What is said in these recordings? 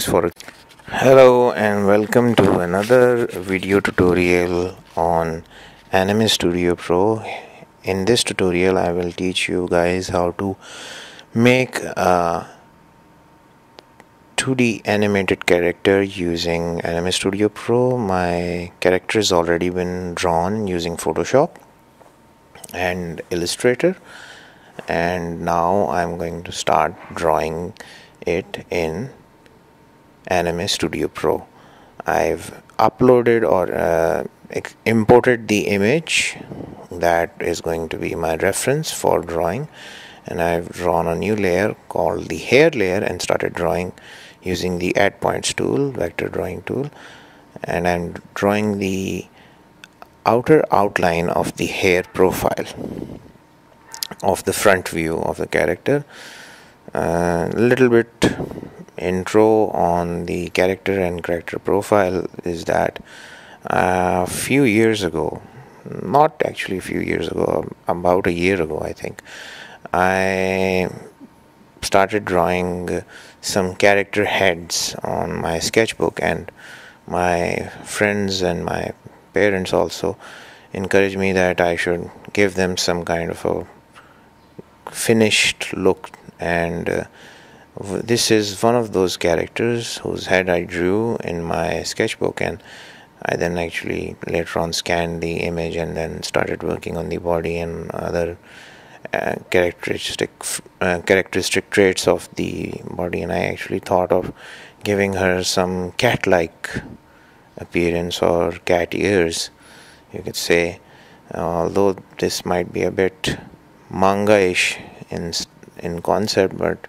for Hello and welcome to another video tutorial on Anime Studio Pro. In this tutorial I will teach you guys how to make a 2D animated character using Anime Studio Pro. My character has already been drawn using Photoshop and Illustrator, and now I'm going to start drawing it in Anime Studio Pro. I've uploaded or imported the image that is going to be my reference for drawing, and I've drawn a new layer called the hair layer and started drawing using the add points tool, vector drawing tool, and I'm drawing the outer outline of the hair profile of the front view of the character. A little bit intro on the character and character profile is that a few years ago, not actually a few years ago, about a year ago I think, I started drawing some character heads on my sketchbook, and my friends and my parents also encouraged me that I should give them some kind of a finished look, and this is one of those characters whose head I drew in my sketchbook, and I then actually later on scanned the image and then started working on the body and other characteristic traits of the body, and I actually thought of giving her some cat-like appearance or cat ears, you could say, although this might be a bit manga-ish in concept, but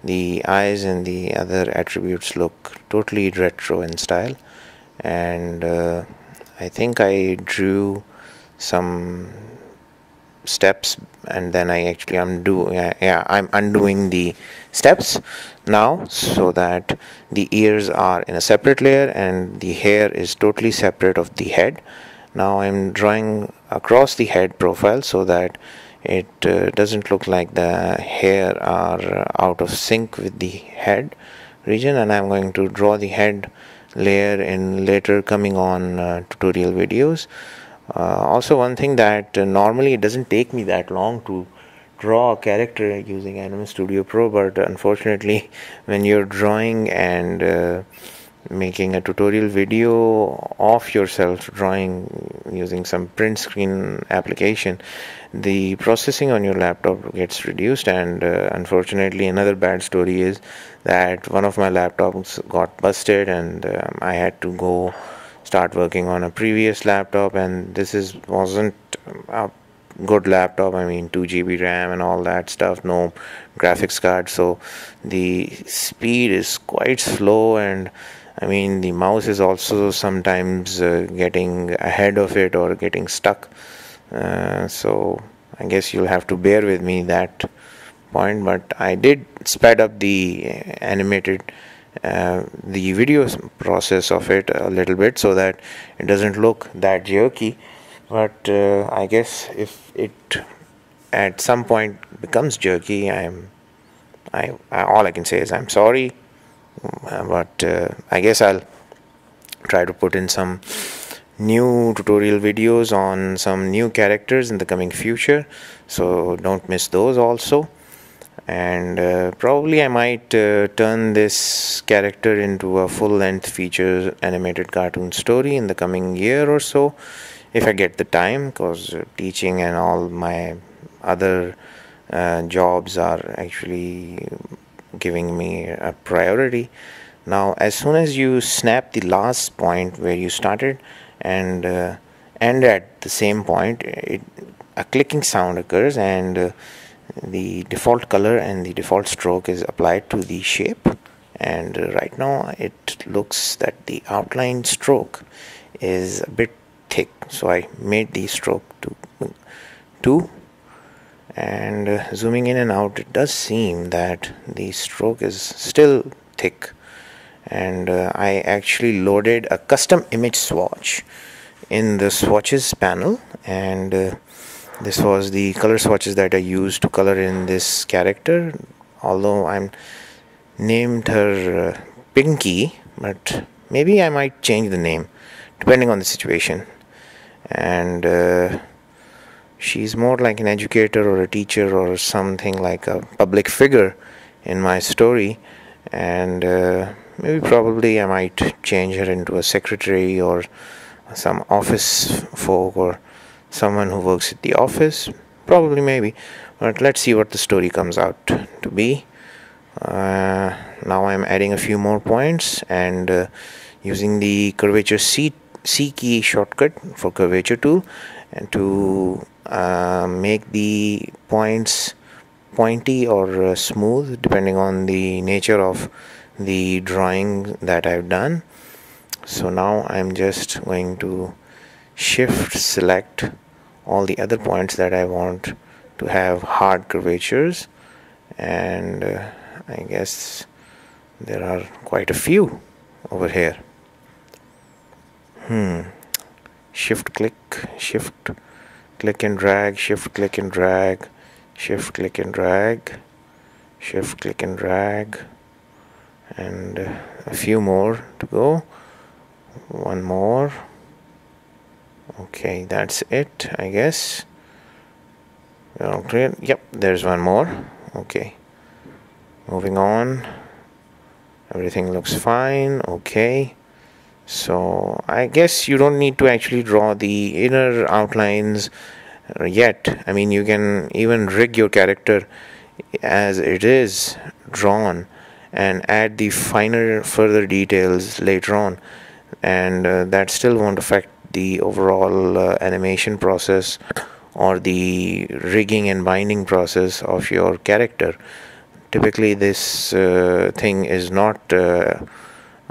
the eyes and the other attributes look totally retro in style. And I think I drew some steps, and then I actually I'm undoing the steps now so that the ears are in a separate layer and the hair is totally separate of the head. Now I'm drawing across the head profile so that it doesn't look like the hair are out of sync with the head region, and I'm going to draw the head layer in later coming on tutorial videos. Also, one thing that normally it doesn't take me that long to draw a character using Anime Studio Pro, but unfortunately when you're drawing and making a tutorial video of yourself drawing using some print screen application, the processing on your laptop gets reduced, and unfortunately another bad story is that one of my laptops got busted, and I had to go start working on a previous laptop, and this wasn't a good laptop. I mean, 2 GB RAM and all that stuff, no graphics card, so the speed is quite slow, and I mean the mouse is also sometimes getting ahead of it or getting stuck, so I guess you'll have to bear with me that point. But I did sped up the the video process of it a little bit so that it doesn't look that jerky, but I guess if it at some point becomes jerky, all I can say is I'm sorry, but I guess I'll try to put in some new tutorial videos on some new characters in the coming future, so don't miss those also. And probably I might turn this character into a full-length feature animated cartoon story in the coming year or so, if I get the time, because teaching and all my other jobs are actually giving me a priority. Now, as soon as you snap the last point where you started and end at the same point, a clicking sound occurs, and the default color and the default stroke is applied to the shape, and right now it looks that the outline stroke is a bit thick, so I made the stroke to 2, and zooming in and out, it does seem that the stroke is still thick, and I actually loaded a custom image swatch in the swatches panel, and this was the color swatches that I used to color in this character, although I'm named her Pinky, but maybe I might change the name depending on the situation. And she's more like an educator or a teacher or something, like a public figure in my story. And maybe probably I might change her into a secretary or some office folk or someone who works at the office. Probably, maybe. But let's see what the story comes out to be. Now I'm adding a few more points and using the curvature C key shortcut for curvature tool, and to make the points pointy or smooth depending on the nature of the drawing that I've done. So now I'm just going to shift select all the other points that I want to have hard curvatures, and I guess there are quite a few over here. Shift click and drag, shift click and drag, shift click and drag, shift click and drag, and a few more to go. One more. Okay, that's it, I guess. Okay, yep, there's one more. Okay, moving on. Everything looks fine. Okay, so I guess you don't need to actually draw the inner outlines yet. I mean, you can even rig your character as it is drawn and add the finer further details later on, and that still won't affect the overall animation process or the rigging and binding process of your character. Typically this thing is not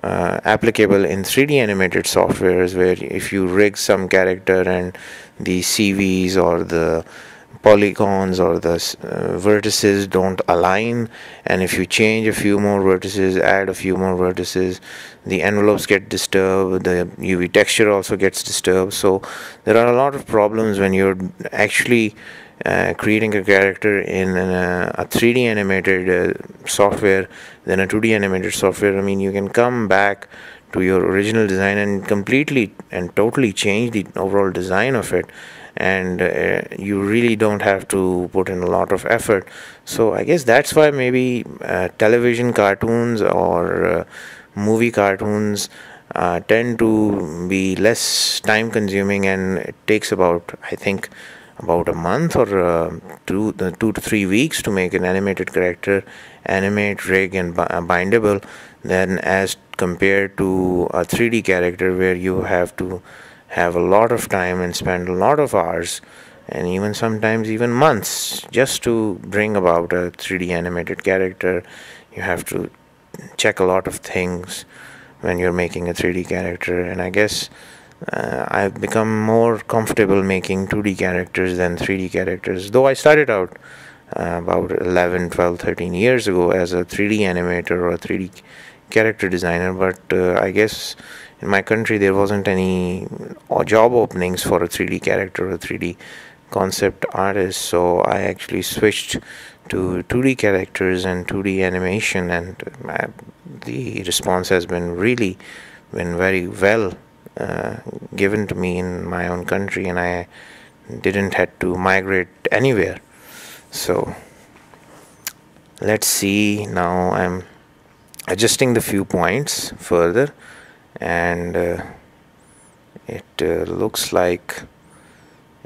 applicable in 3D animated softwares, where if you rig some character and the CVs or the polygons or the vertices don't align, and if you change a few more vertices, add a few more vertices, the envelopes get disturbed, the UV texture also gets disturbed. So there are a lot of problems when you're actually creating a character in a 3D animated software than a 2D animated software. I mean, you can come back to your original design and completely and totally change the overall design of it, and you really don't have to put in a lot of effort. So I guess that's why maybe television cartoons or movie cartoons tend to be less time consuming, and it takes about, I think, about a month or 2 to 3 weeks to make an animated character, animate, rig, and bindable, than as compared to a 3D character, where you have to have a lot of time and spend a lot of hours and even sometimes even months just to bring about a 3D animated character. You have to check a lot of things when you're making a 3D character, and I guess I've become more comfortable making 2D characters than 3D characters, though I started out about 11, 12, 13 years ago as a 3D animator or a 3D character designer, but I guess in my country there wasn't any job openings for a 3D character or a 3D concept artist, so I actually switched to 2D characters and 2D animation, and the response has been very well given to me in my own country, and I didn't have to migrate anywhere. So let's see, now I'm adjusting the few points further, and it looks like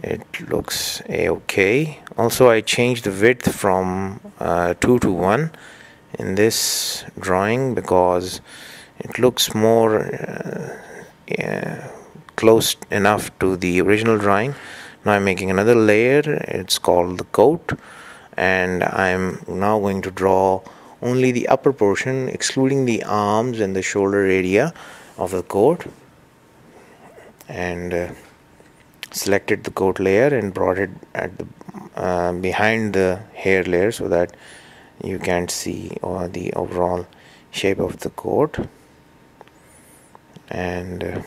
it looks okay. Also, I changed the width from 2 to 1 in this drawing because it looks more close enough to the original drawing. Now I'm making another layer, it's called the coat, and I'm now going to draw only the upper portion, excluding the arms and the shoulder area of the coat, and selected the coat layer and brought it at the behind the hair layer so that you can't see the overall shape of the coat. And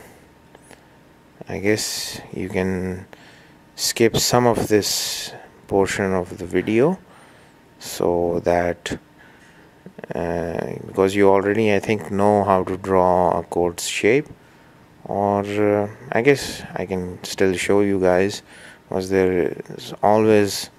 I guess you can skip some of this portion of the video so that because you already, I think, know how to draw a coat's shape. Or I guess I can still show you guys, was there is always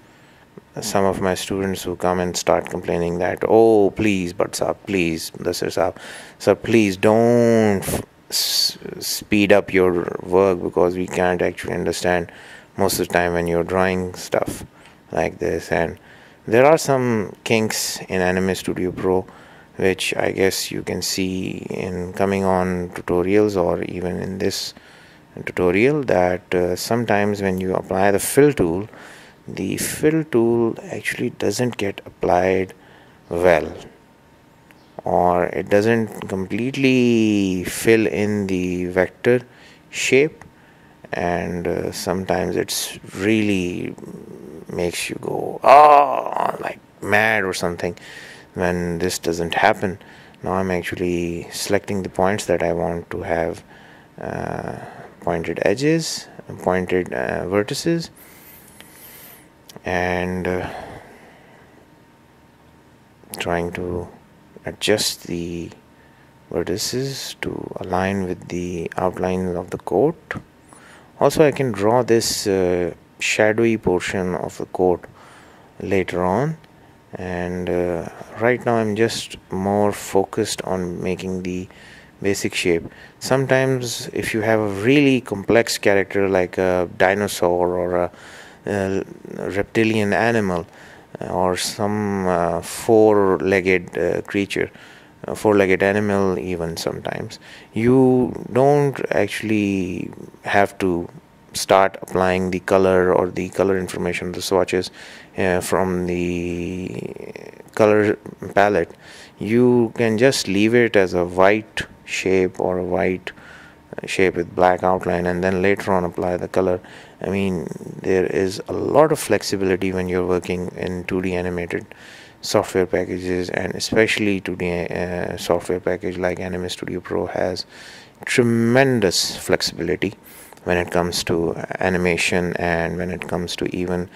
some of my students who come and start complaining that, oh please, but sir, please, this is up, so please don't speed up your work, because we can't actually understand most of the time when you're drawing stuff like this. And there are some kinks in Anime Studio Pro which I guess you can see in coming on tutorials, or even in this tutorial, that sometimes when you apply the fill tool, the fill tool actually doesn't get applied well, or it doesn't completely fill in the vector shape, and sometimes it's really makes you go like mad or something when this doesn't happen. Now I'm actually selecting the points that I want to have pointed edges, pointed vertices, and trying to adjust the vertices to align with the outline of the coat. Also, I can draw this shadowy portion of the coat later on, and right now I'm just more focused on making the basic shape. Sometimes if you have a really complex character like a dinosaur or a reptilian animal, or some four-legged creature, four-legged animal, even sometimes you don't actually have to start applying the color or the color information, the swatches from the color palette. You can just leave it as a white shape or a white shape with black outline, and then later on apply the color. I mean, there is a lot of flexibility when you're working in 2D animated software packages, and especially 2D software package like Anime Studio Pro has tremendous flexibility when it comes to animation, and when it comes to even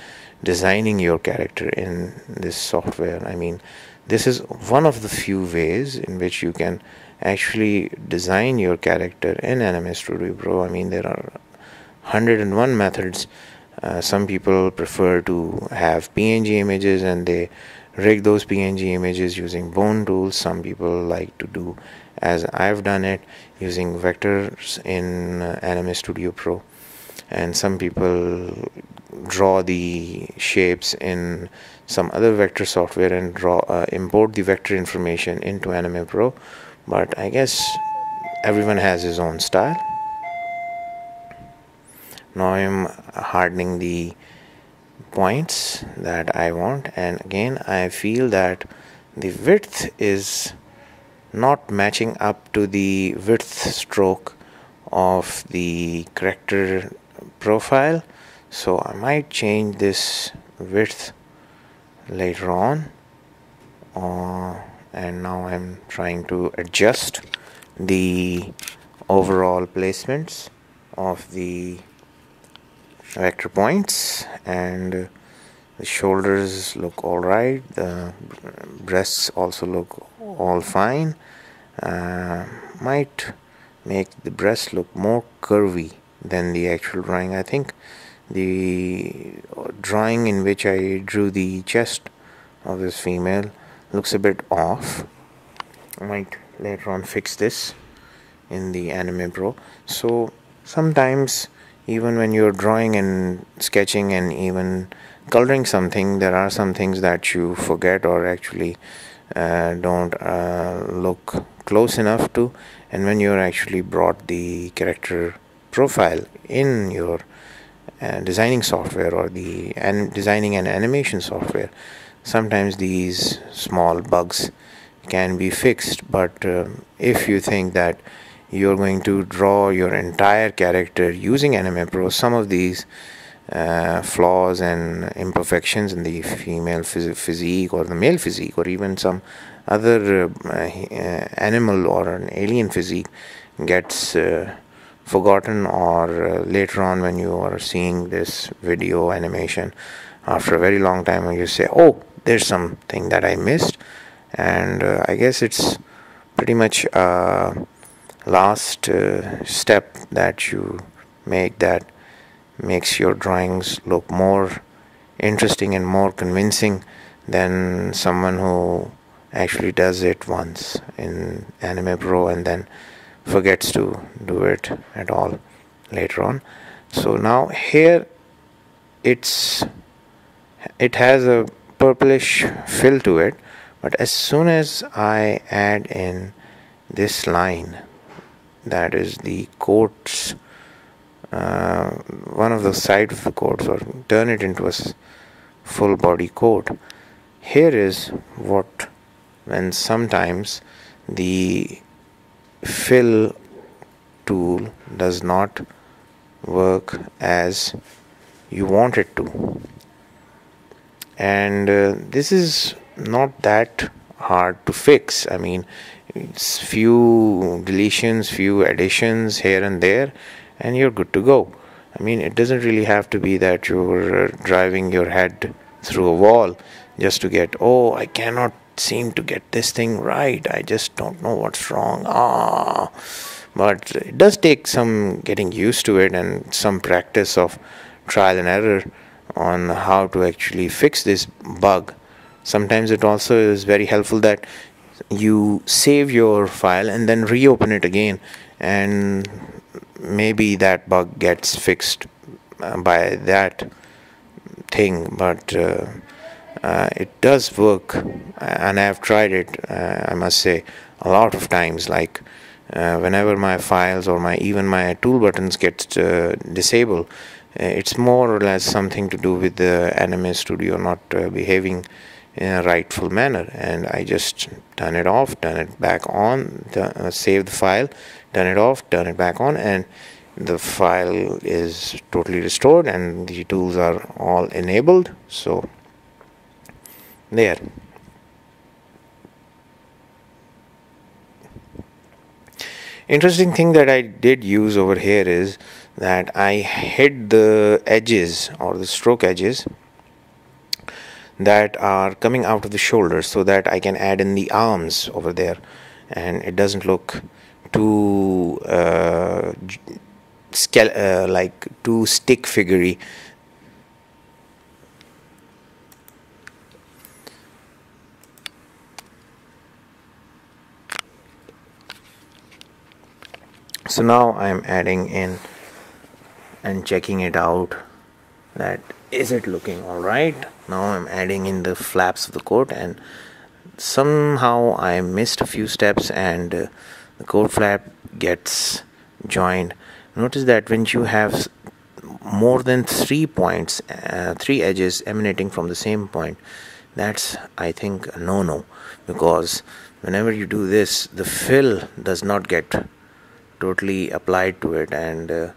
designing your character in this software. I mean, this is one of the few ways in which you can actually design your character in Anime Studio Pro. I mean, there are 101 methods. Some people prefer to have PNG images and they rig those PNG images using bone tools. Some people like to do as I've done it, using vectors in Anime Studio Pro, and some people draw the shapes in some other vector software and import the vector information into Anime Pro. But I guess everyone has his own style. Now I'm hardening the points that I want, and again I feel that the width is not matching up to the width stroke of the character profile, so I might change this width later on. And now I'm trying to adjust the overall placements of the vector points, and the shoulders look all right, the breasts also look all fine. Might make the breast look more curvy than the actual drawing. I think the drawing in which I drew the chest of this female looks a bit off. I might later on fix this in the Anime Pro. So sometimes even when you're drawing and sketching and even coloring something, there are some things that you forget or actually don't look close enough to, and when you're actually brought the character profile in your designing software or the designing and animation software, sometimes these small bugs can be fixed. But if you think that you're going to draw your entire character using Anime Pro, some of these flaws and imperfections in the female physique or the male physique, or even some other animal or an alien physique gets forgotten, or later on when you are seeing this video animation after a very long time, and you say, oh, there's something that I missed, and I guess it's pretty much last step that you make that makes your drawings look more interesting and more convincing than someone who actually does it once in Anime Pro and then forgets to do it at all later on. So now here it has a purplish fill to it, but as soon as I add in this line, that is the coats, one of the sides of the coats, or turn it into a full body coat. Here is what, when sometimes the fill tool does not work as you want it to, and this is not that hard to fix. I mean, it's few deletions, few additions here and there, and you're good to go. I mean, it doesn't really have to be that you're driving your head through a wall just to get, oh, I cannot seem to get this thing right, I just don't know what's wrong. But it does take some getting used to it and some practice of trial and error on how to actually fix this bug. Sometimes it also is very helpful that you save your file and then reopen it again, and maybe that bug gets fixed by that thing. But it does work, and I've tried it, I must say, a lot of times. Like whenever my files or even my tool buttons get disabled, it's more or less something to do with the Anime Studio not behaving in a rightful manner, and I just turn it off, turn it back on, save the file, turn it off, turn it back on, and the file is totally restored and the tools are all enabled. So there. Interesting thing that I did use over here is that I hid the edges or the stroke edges that are coming out of the shoulders so that I can add in the arms over there, and it doesn't look too like too stick figurey. So now I'm adding in and checking it out, that is it looking all right. Now I'm adding in the flaps of the coat, and somehow I missed a few steps and the coat flap gets joined. Notice that when you have more than 3 points, 3 edges emanating from the same point, that's, I think, a no-no, because whenever you do this, the fill does not get totally applied to it, and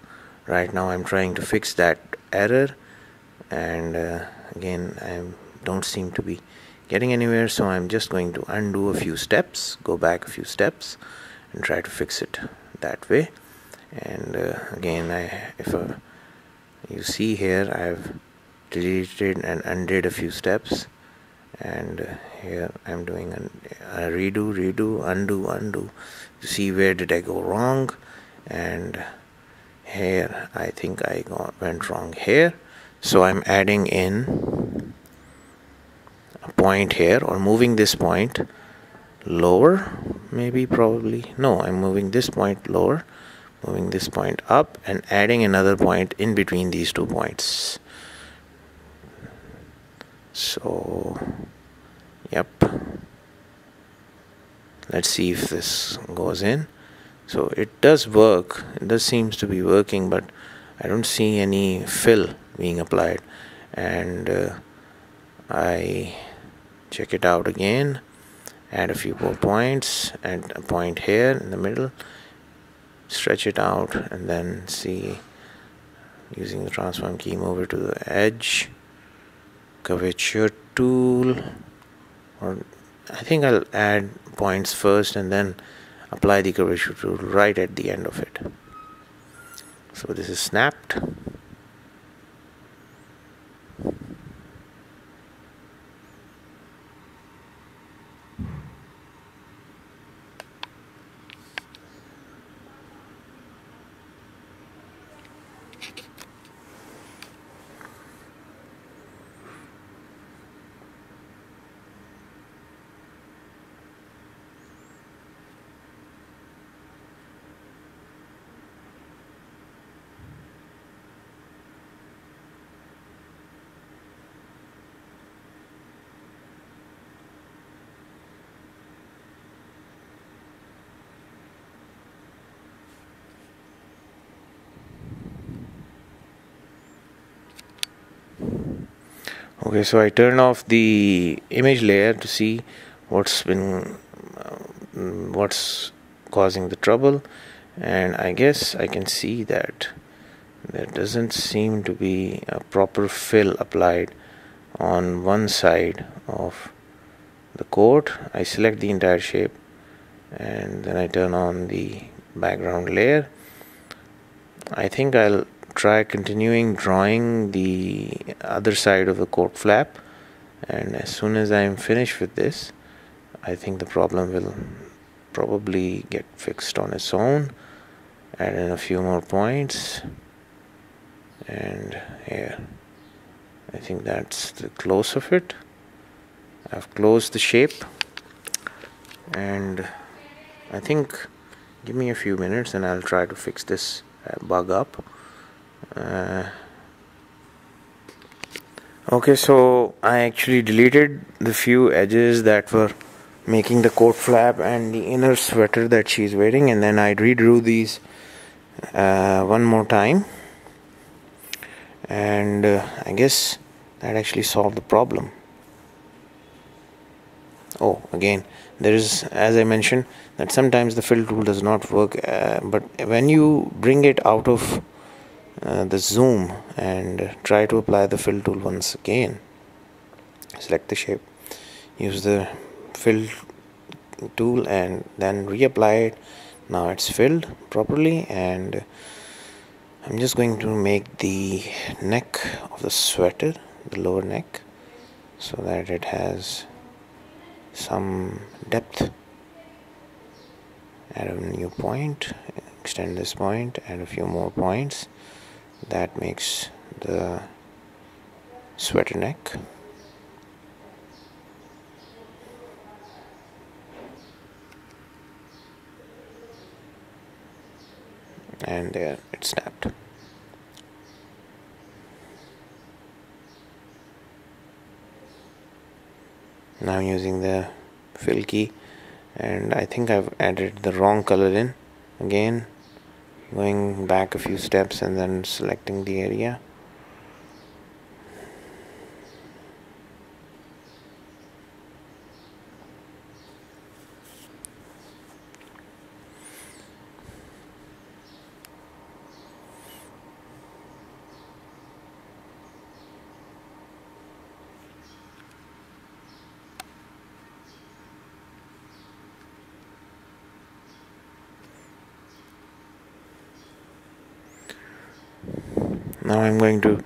right now I'm trying to fix that error, and again I don't seem to be getting anywhere, so I'm just going to undo a few steps, go back a few steps, and try to fix it that way. And again, if you see here, I've deleted and undid a few steps, and here I'm doing a redo, undo to see where did I go wrong. And here I think I went wrong here, so I'm adding in a point here, or moving this point lower, probably no, I'm moving this point lower, moving this point up, and adding another point in between these 2 points. So yep, let's see if this goes in. So it does work, it does seems to be working, but I don't see any fill being applied. And I check it out again, add a few more points, add a point here in the middle, stretch it out, and then see, using the transform key, move it to the edge, curvature tool, or I think I'll add points first and then apply the curvature tool right at the end of it. So this is snapped. Okay, so I turn off the image layer to see what's causing the trouble, and I guess I can see that there doesn't seem to be a proper fill applied on one side of the coat. I select the entire shape and then I turn on the background layer. I think I'll try continuing drawing the other side of the coat flap, and as soon as I'm finished with this, I think the problem will probably get fixed on its own. Add in a few more points, and here, I think that's the close of it. I've closed the shape, and I think give me a few minutes and I'll try to fix this bug up. Okay, so I actually deleted the few edges that were making the coat flap and the inner sweater that she's wearing, and then I redrew these one more time, and I guess that actually solved the problem. Oh, again, there is, as I mentioned, that sometimes the fill tool does not work, but when you bring it out of the zoom and try to apply the fill tool once again, select the shape, use the fill tool and then reapply it. Now it's filled properly, and I'm just going to make the neck of the sweater, the lower neck, so that it has some depth. Add a new point, extend this point, add a few more points. That makes the sweater neck. And there it snapped. Now I'm using the fill key, and I think I've added the wrong color in. Again, going back a few steps and then selecting the area. Now I'm going to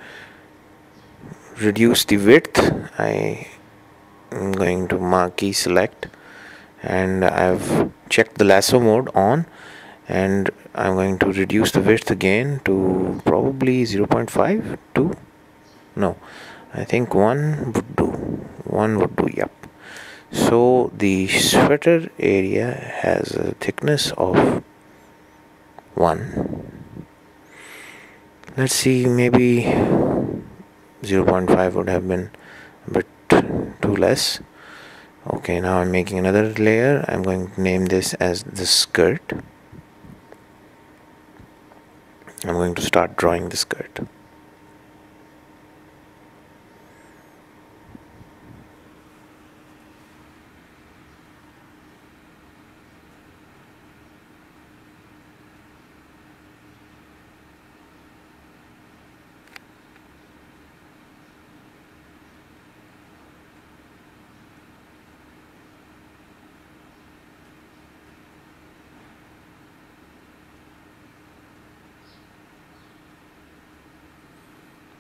reduce the width. I am going to marquee select, and I've checked the lasso mode on, and I'm going to reduce the width again to probably 0.5, 2. No, I think 1 would do. 1 would do, yep. So the sweater area has a thickness of 1. Let's see, maybe 0.5 would have been a bit too less. Okay, now I'm making another layer. I'm going to name this as the skirt. I'm going to start drawing the skirt.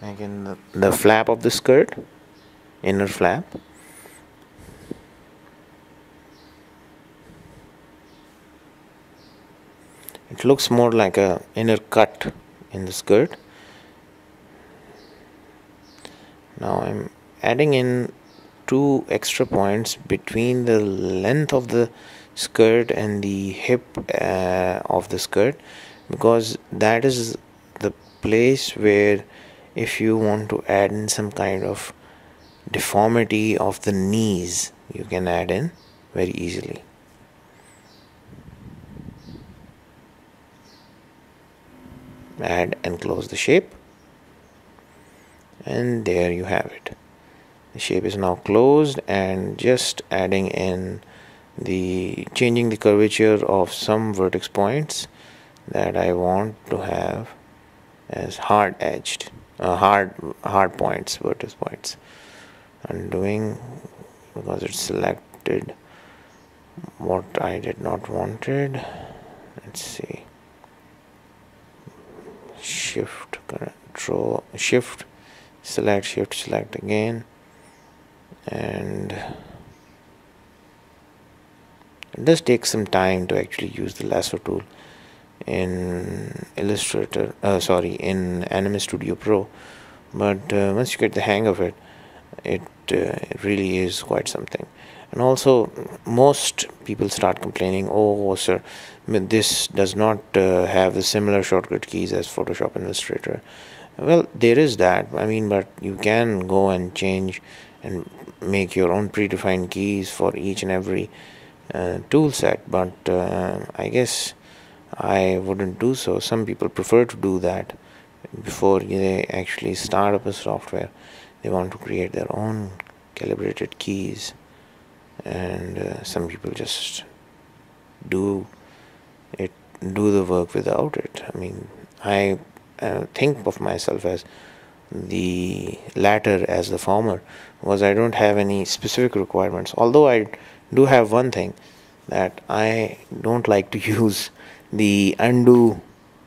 Again, the flap of the skirt, inner flap. It looks more like a inner cut in the skirt. Now I'm adding in 2 extra points between the length of the skirt and the hip of the skirt, because that is the place where, if you want to add in some kind of deformity of the knees, you can add in very easily. Add and close the shape, and there you have it. The shape is now closed, and just adding in changing the curvature of some vertex points that I want to have as hard edged, hard points, vertex points. Undoing, because it selected what I did not wanted. Let's see. Shift, Control, Shift, select again, and it does take some time to actually use the lasso tool in in Anime Studio Pro, but once you get the hang of it, it really is quite something. And also, most people start complaining, oh sir, this does not have the similar shortcut keys as Photoshop Illustrator. Well, there is that, I mean, but you can go and change and make your own predefined keys for each and every tool set, but I guess I wouldn't do so. Some people prefer to do that before they actually start up a software. They want to create their own calibrated keys, and some people just do the work without it. I mean, I think of myself as the latter as the former, because I don't have any specific requirements. Although I do have one thing, that I don't like to use the undo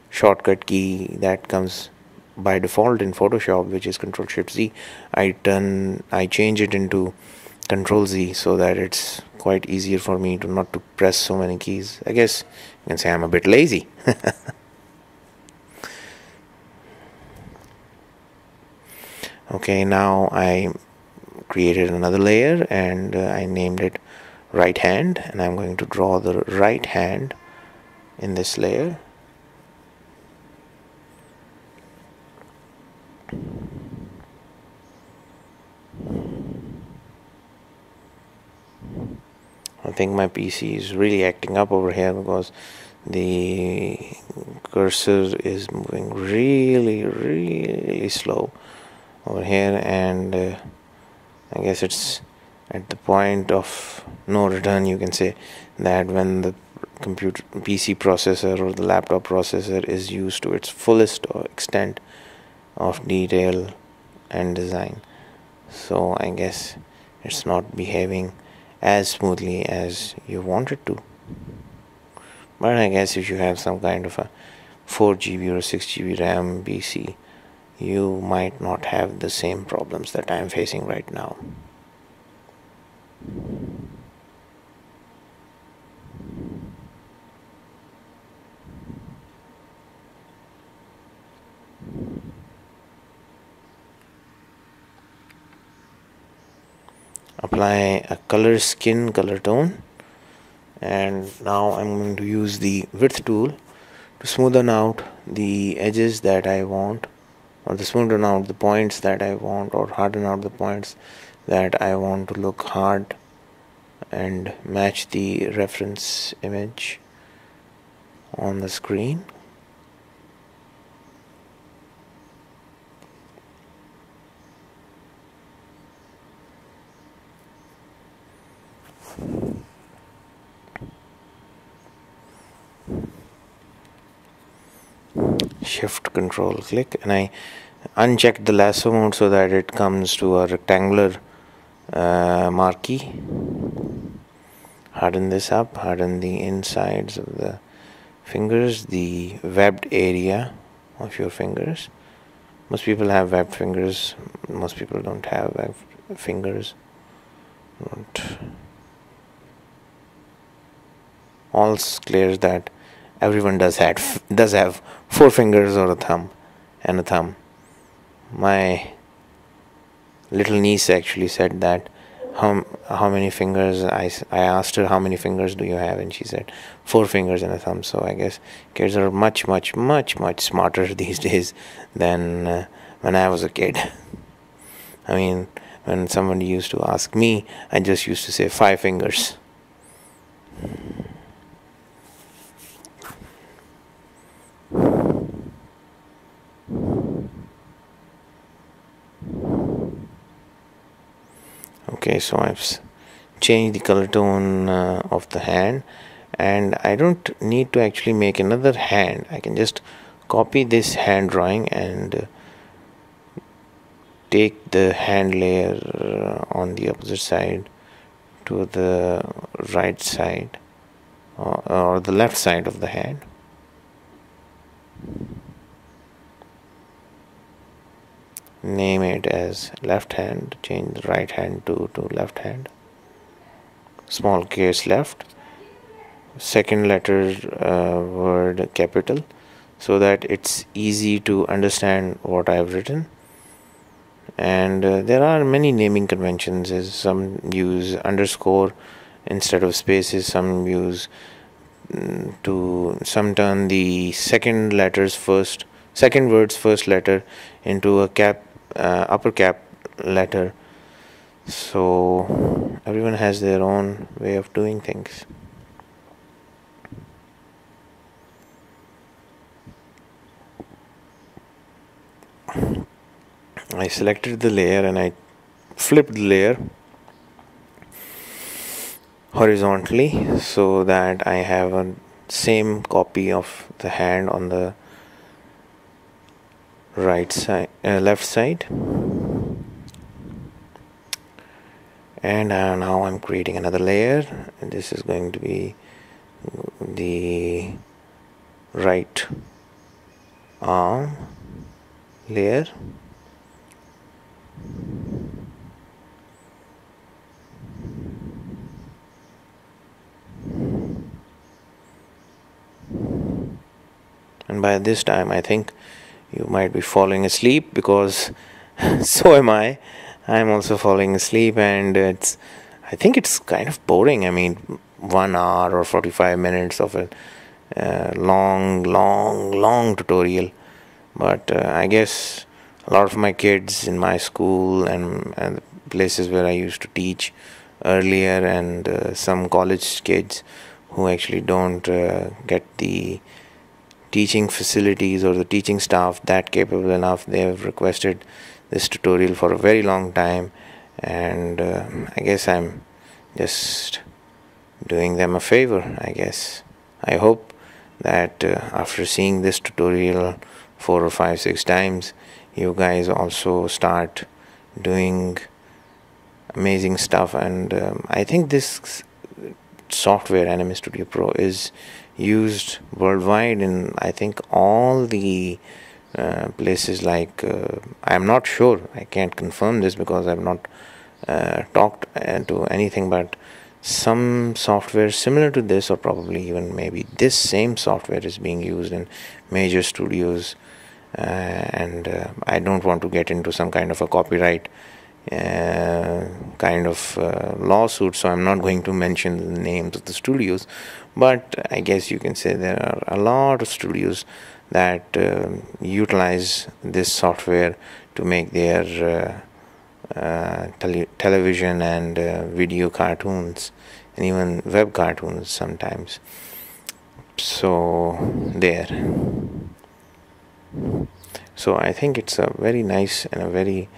shortcut key that comes by default in Photoshop, which is Control Shift Z. I change it into Control Z so that it's quite easier for me to not to press so many keys. I guess you can say I'm a bit lazy. Okay, now I created another layer, and I named it right hand, and I'm going to draw the right hand in this layer. I think my PC is really acting up over here, because the cursor is moving really slow over here, and I guess it's at the point of no return, you can say, that when the PC processor or the laptop processor is used to its fullest extent of detail and design. So I guess it's not behaving as smoothly as you want it to. But I guess if you have some kind of a 4GB or 6GB RAM PC, you might not have the same problems that I am facing right now. Apply a skin color tone, and now I'm going to use the width tool to smoothen out the edges that I want, or to smoothen out the points that I want, or harden out the points that I want to look hard and match the reference image on the screen. Shift Control click, and I uncheck the lasso mode so that it comes to a rectangular marquee. Harden this up, harden the insides of the fingers, the webbed area of your fingers. Most people have webbed fingers, most people don't have webbed fingers. All clear that everyone does have 4 fingers or a thumb and a thumb. My little niece actually said that how many fingers, I asked her how many fingers do you have, and she said 4 fingers and a thumb. So I guess kids are much smarter these days than when I was a kid. I mean, when somebody used to ask me, I just used to say 5 fingers. Okay, so I've changed the color tone of the hand, and I don't need to actually make another hand. I can just copy this hand drawing and take the hand layer on the opposite side to the right side, or the left side of the hand. Name it as left hand, change the right hand to left hand, small case left, second letter word capital, so that it's easy to understand what I've written. And there are many naming conventions. Some use underscore instead of spaces, some use some turn the second word's first letter into a upper cap letter. So everyone has their own way of doing things. I selected the layer and I flipped the layer horizontally so that I have a same copy of the hand on the left side. And now I'm creating another layer, and this is going to be the right arm layer. And by this time I think you might be falling asleep, because so am I. I'm also falling asleep, and I think it's kind of boring. I mean, 1 hour or 45 minutes of a long tutorial. But I guess a lot of my kids in my school and places where I used to teach earlier, and some college kids who actually don't get the teaching facilities or the teaching staff that capable enough, they have requested this tutorial for a very long time, and I guess I'm just doing them a favor, I guess. I hope that after seeing this tutorial 4 or 5, 6 times, you guys also start doing amazing stuff. And I think this software, Anime Studio Pro, is used worldwide in, I think, all the places. Like I'm not sure, I can't confirm this because I've not talked to anything, but some software similar to this, or probably even maybe this same software, is being used in major studios, and I don't want to get into some kind of a copyright kind of lawsuit, so I'm not going to mention the names of the studios, but I guess you can say there are a lot of studios that utilize this software to make their television and video cartoons, and even web cartoons sometimes. So I think it's a very nice and a very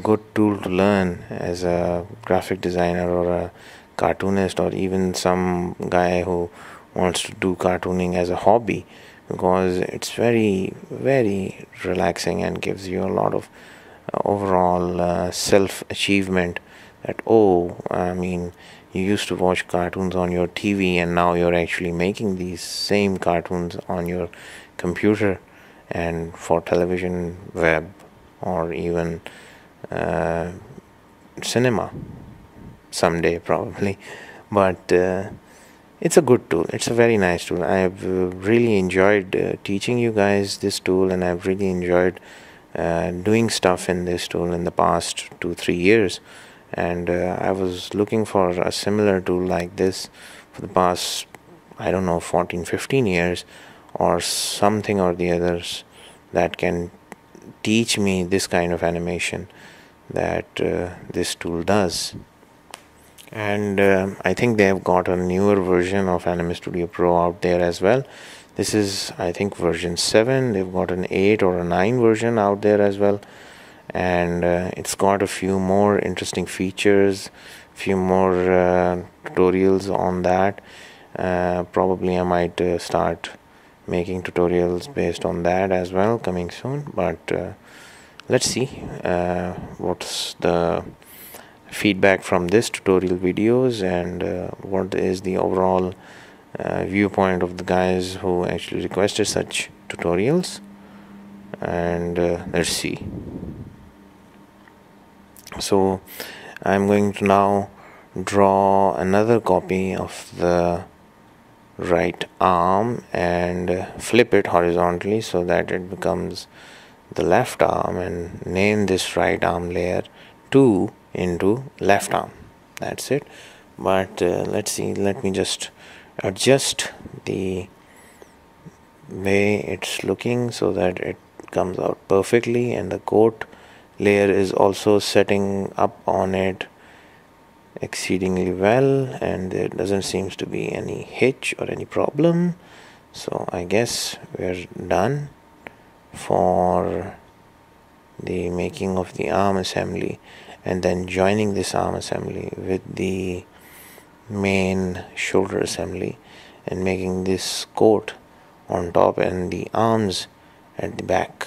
good tool to learn as a graphic designer or a cartoonist, or even some guy who wants to do cartooning as a hobby, because it's very, very relaxing and gives you a lot of overall self-achievement. That, I mean, you used to watch cartoons on your TV, and now you're actually making these same cartoons on your computer and for television, web, or even cinema someday probably. But it's a good tool. It's a very nice tool. I've really enjoyed teaching you guys this tool, and I've really enjoyed doing stuff in this tool in the past 2-3 years. And I was looking for a similar tool like this for the past, I don't know, 14-15 years, or something or the others, that can teach me this kind of animation that this tool does. And I think they have got a newer version of Anime Studio Pro out there as well. This is, I think, version 7. They've got an 8 or a 9 version out there as well. and it's got a few more interesting features, few more tutorials on that. Probably I might start making tutorials based on that as well coming soon, but let's see what's the feedback from this tutorial videos, and what is the overall viewpoint of the guys who actually requested such tutorials. And let's see. So I'm going to now draw another copy of the right arm and flip it horizontally so that it becomes the left arm, and name this right arm layer 2 into left arm. That's it. But let's see, let me just adjust the way it's looking so that it comes out perfectly, and the coat layer is also setting up on it exceedingly well, and there doesn't seem to be any hitch or any problem. So I guess we're done for the making of the arm assembly, and then joining this arm assembly with the main shoulder assembly and making this coat on top and the arms at the back.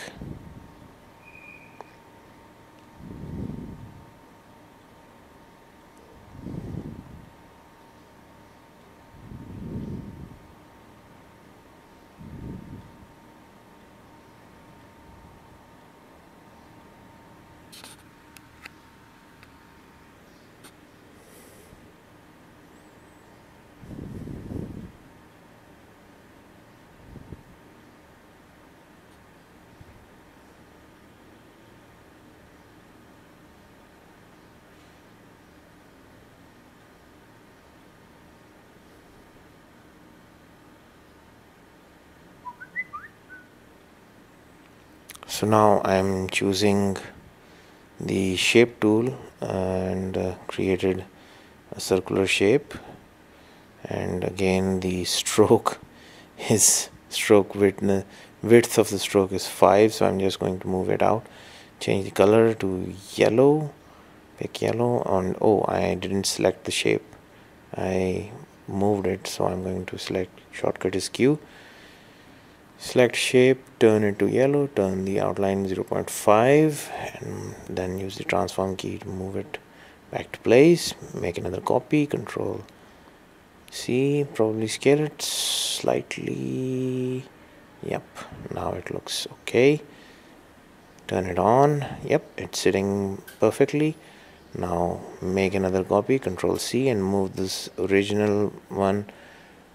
So now I'm choosing the shape tool and created a circular shape, and again the stroke is width of the stroke is 5, so I'm just going to move it out, change the color to yellow, pick yellow, and oh, I didn't select the shape, I moved it, so I'm going to select shortcut is Q, select shape, turn it to yellow, turn the outline 0.5, and then use the transform key to move it back to place. Make another copy, Control C, probably scale it slightly. Yep, now it looks okay. Turn it on. Yep, it's sitting perfectly. Now make another copy, Control C, and move this original one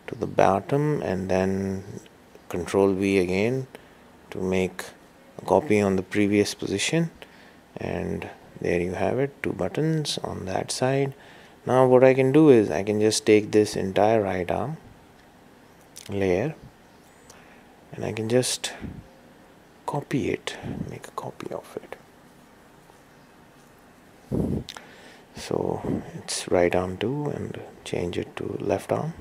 to the bottom, and then Control V again to make a copy on the previous position, and there you have it, 2 buttons on that side. Now what I can do is I can just take this entire right arm layer and I can just copy it, make a copy of it. So it's right arm 2 and change it to left arm,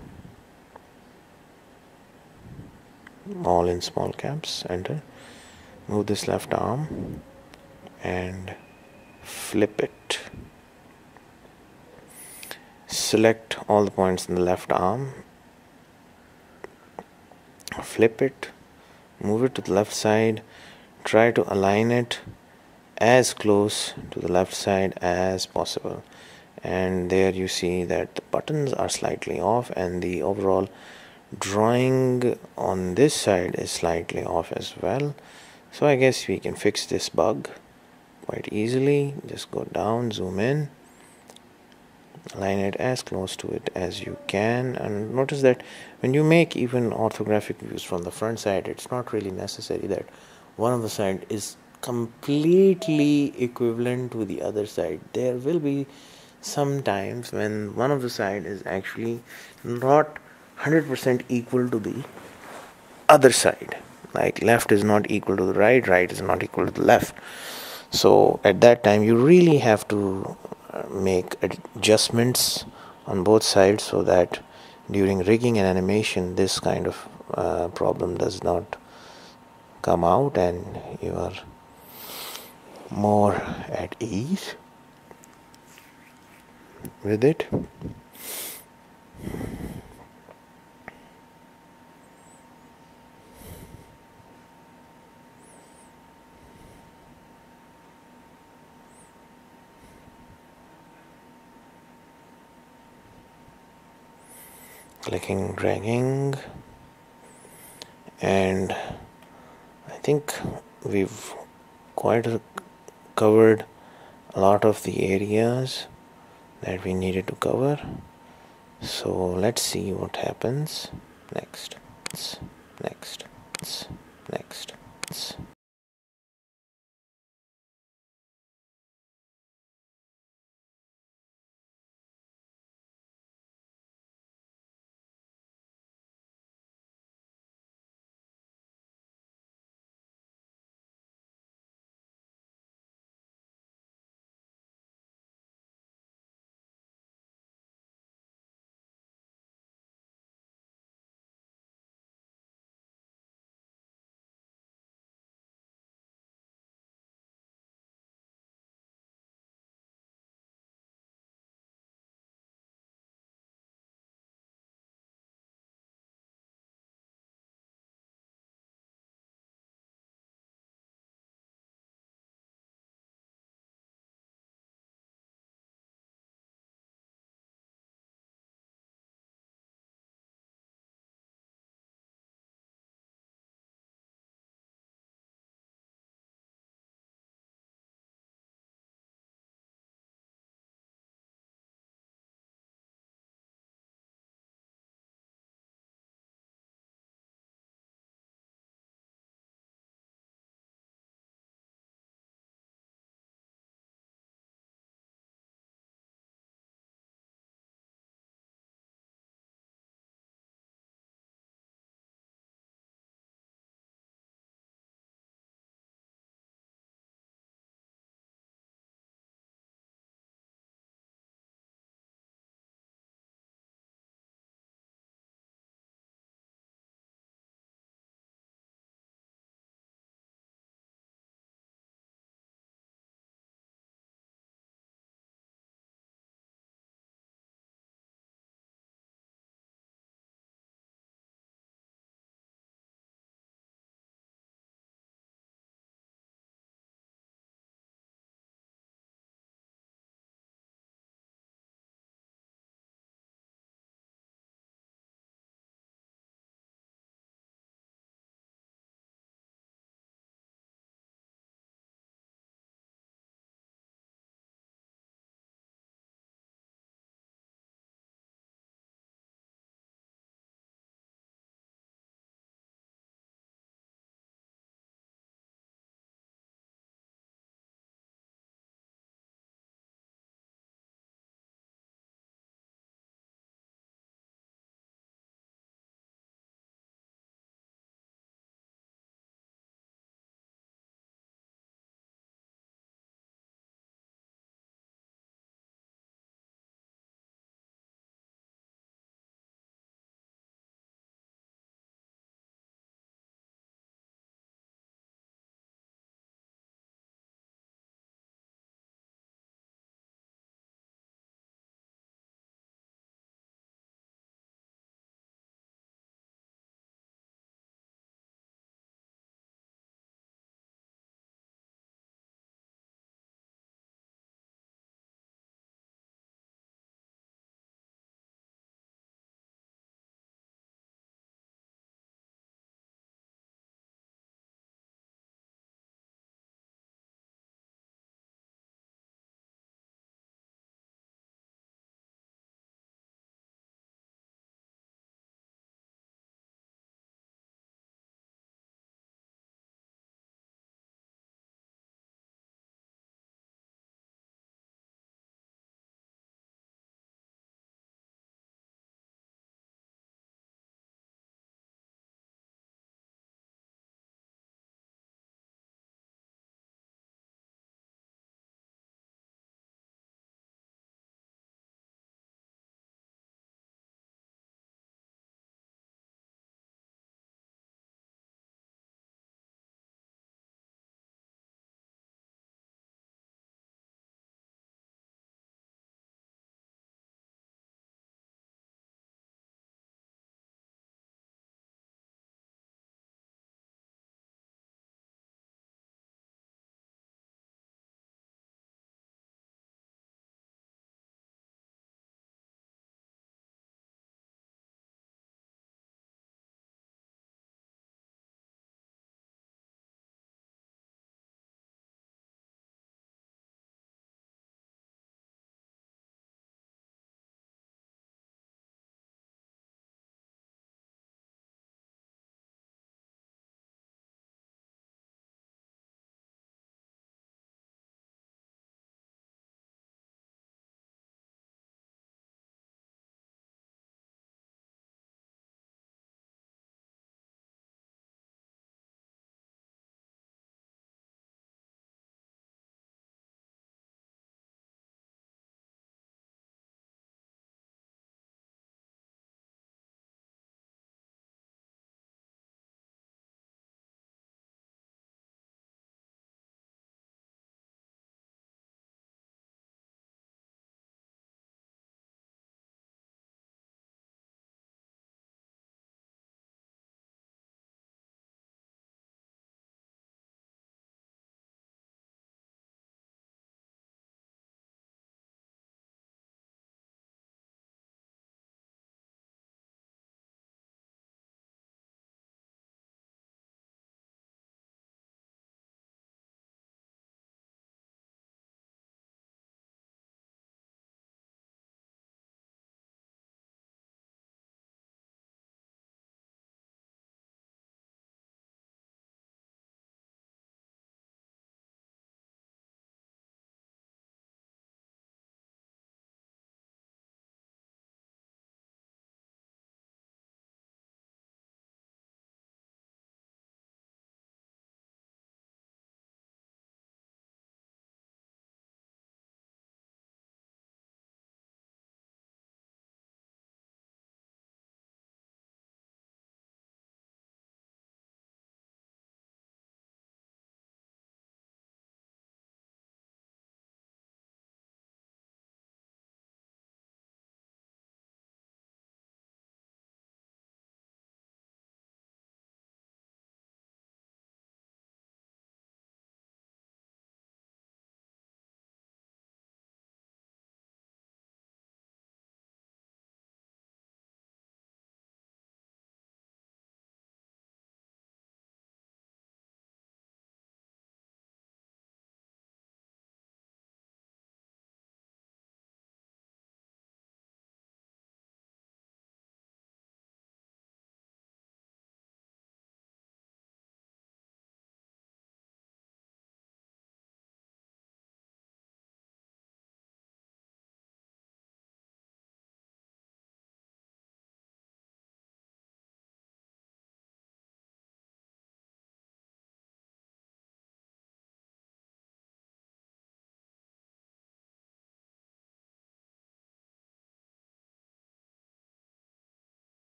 all in small caps, enter. Move this left arm and flip it. Select all the points in the left arm, flip it, move it to the left side, try to align it as close to the left side as possible, and there you see that the buttons are slightly off and the overall drawing on this side is slightly off as well. So I guess we can fix this bug quite easily. Just go down, zoom in, align it as close to it as you can, and notice that when you make even orthographic views from the front side, it's not really necessary that one of the side is completely equivalent to the other side. There will be some times when one of the side is actually not 100% equal to the other side, like left is not equal to the right, right is not equal to the left. So at that time you really have to make adjustments on both sides so that during rigging and animation this kind of problem does not come out and you are more at ease with it. Clicking, dragging, and I think we've quite covered a lot of the areas that we needed to cover. So let's see what happens next. Next. Next.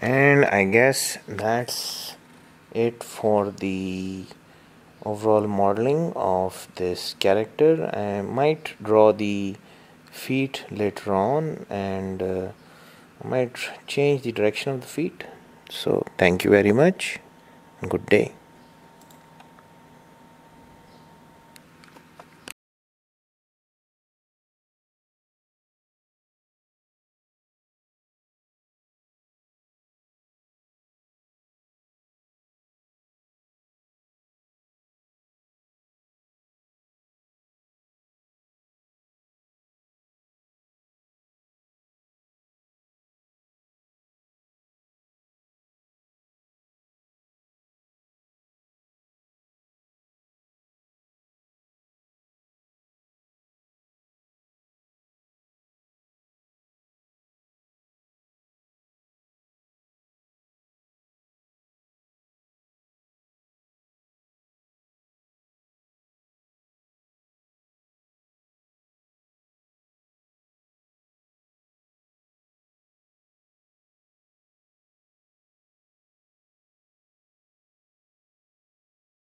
And I guess that's it for the overall modeling of this character. I might draw the feet later on, and I might change the direction of the feet. So thank you very much. Good day.